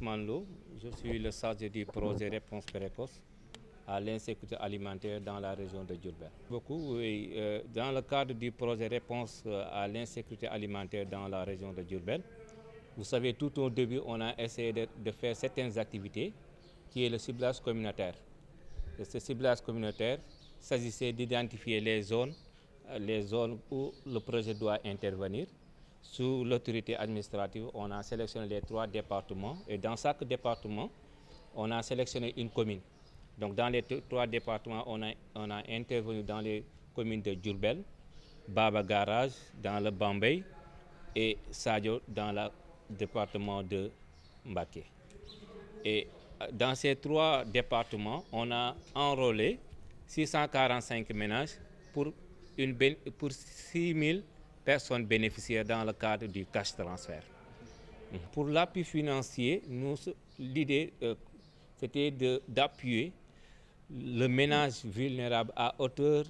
Manlo, je suis le chargé du projet Réponse précoce à l'insécurité alimentaire dans la région de Diourbel. Dans le cadre du projet Réponse à l'insécurité alimentaire dans la région de Diourbel, vous savez, tout au début, on a essayé de faire certaines activités, qui est le ciblage communautaire. Et ce ciblage communautaire s'agissait d'identifier les zones où le projet doit intervenir. Sous l'autorité administrative, on a sélectionné les 3 départements et dans chaque département, on a sélectionné une commune. Donc dans les 3 départements, on a intervenu dans les communes de Diourbel, Baba Garage dans le Bambey et Sadio dans le département de Mbacké. Et dans ces 3 départements, on a enrôlé 645 ménages pour 6 000 personnes bénéficiaires dans le cadre du cash transfert. Pour l'appui financier, l'idée c'était d'appuyer le ménage vulnérable à hauteur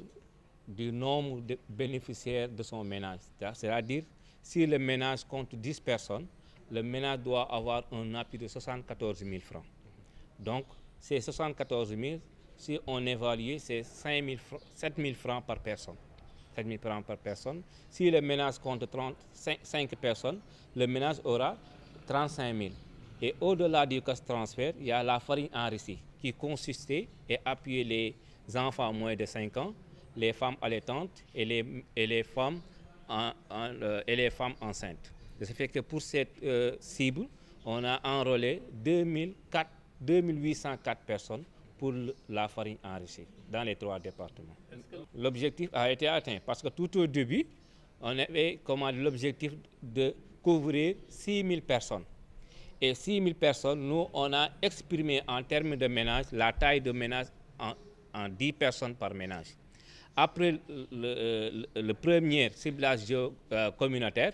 du nombre de bénéficiaires de son ménage. C'est-à-dire, si le ménage compte 10 personnes, le ménage doit avoir un appui de 74 000 francs. Donc, ces 74 000, si on évalue, c'est 7 000 francs par personne. 7 000 francs par personne. Si le ménage compte 5 personnes, le ménage aura 35 000. Et au-delà du cash transfert, il y a la farine enrichie qui consistait à appuyer les enfants moins de 5 ans, les femmes allaitantes et les femmes enceintes. Ce fait que pour cette cible, on a enrôlé 2804 personnes pour la farine enrichie dans les 3 départements. L'objectif a été atteint parce que tout au début, on avait l'objectif de couvrir 6 000 personnes. Et 6 000 personnes, nous, on a exprimé en termes de ménage la taille de ménage en 10 personnes par ménage. Après le premier ciblage communautaire,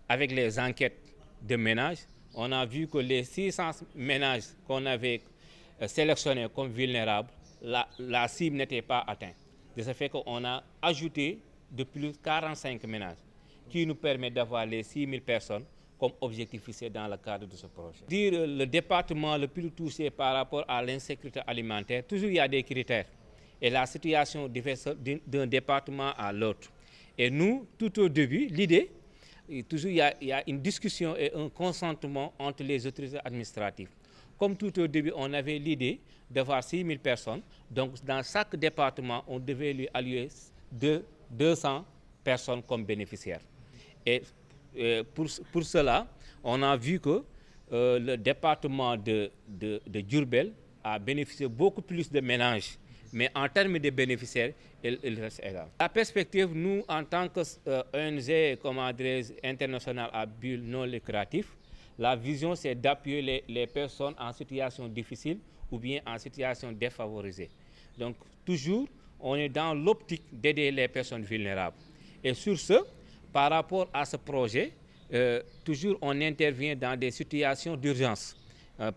avec les enquêtes de ménage, on a vu que les 600 ménages qu'on avait sélectionnés comme vulnérables, la cible n'était pas atteinte. De ce fait qu'on a ajouté de plus 45 ménages qui nous permet d'avoir les 6 000 personnes comme objectif fixé dans le cadre de ce projet. Le département le plus touché par rapport à l'insécurité alimentaire, toujours il y a des critères. Et la situation diffère d'un département à l'autre. Et nous, tout au début, l'idée, toujours il y a une discussion et un consentement entre les autorités administratives. Comme tout au début, on avait l'idée d'avoir 6 000 personnes. Donc, dans chaque département, on devait lui allouer 200 personnes comme bénéficiaires. Et pour cela, on a vu que le département de Diourbel a bénéficié beaucoup plus de ménages. Mais en termes de bénéficiaires, il reste égal. La perspective, nous, en tant qu'ONG internationale à but non lucratif, la vision, c'est d'appuyer les personnes en situation difficile ou bien en situation défavorisée. Donc, toujours, on est dans l'optique d'aider les personnes vulnérables. Et sur ce, par rapport à ce projet, toujours, on intervient dans des situations d'urgence.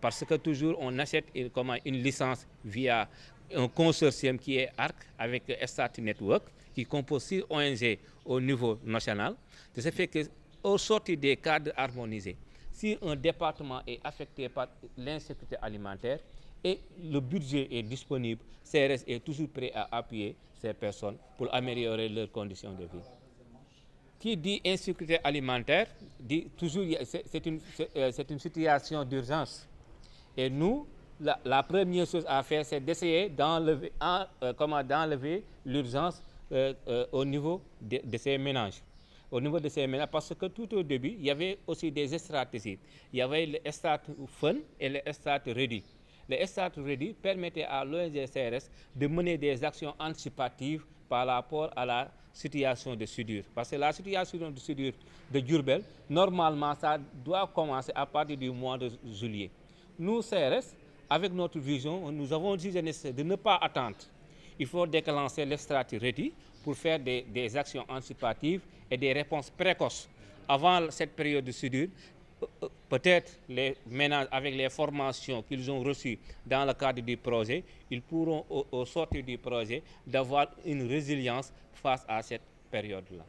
Parce que toujours, on achète une licence via un consortium qui est ARC avec Estat Network, qui compose 6 ONG au niveau national. De ce fait qu'au sortir des cadres harmonisés, si un département est affecté par l'insécurité alimentaire et le budget est disponible, CRS est toujours prêt à appuyer ces personnes pour améliorer leurs conditions de vie. Qui dit insécurité alimentaire, dit toujours c'est une situation d'urgence. Et nous, la première chose à faire, c'est d'essayer d'enlever l'urgence au niveau de ces ménages. Au niveau de ces ménages, parce que tout au début, il y avait aussi des stratégies. Il y avait le Estat Fun et le Estat Ready. Le Estat Ready permettait à l'ONG CRS de mener des actions anticipatives par rapport à la situation de soudure. Parce que la situation de soudure de Diourbel, normalement, ça doit commencer à partir du mois de juillet. Nous, CRS, avec notre vision, nous avons dit de ne pas attendre. Il faut déclencher l'Estat Ready pour faire des actions anticipatives et des réponses précoces. Avant cette période de soudure, peut-être les ménages, avec les formations qu'ils ont reçues dans le cadre du projet, ils pourront, au sortir du projet, d'avoir une résilience face à cette période-là.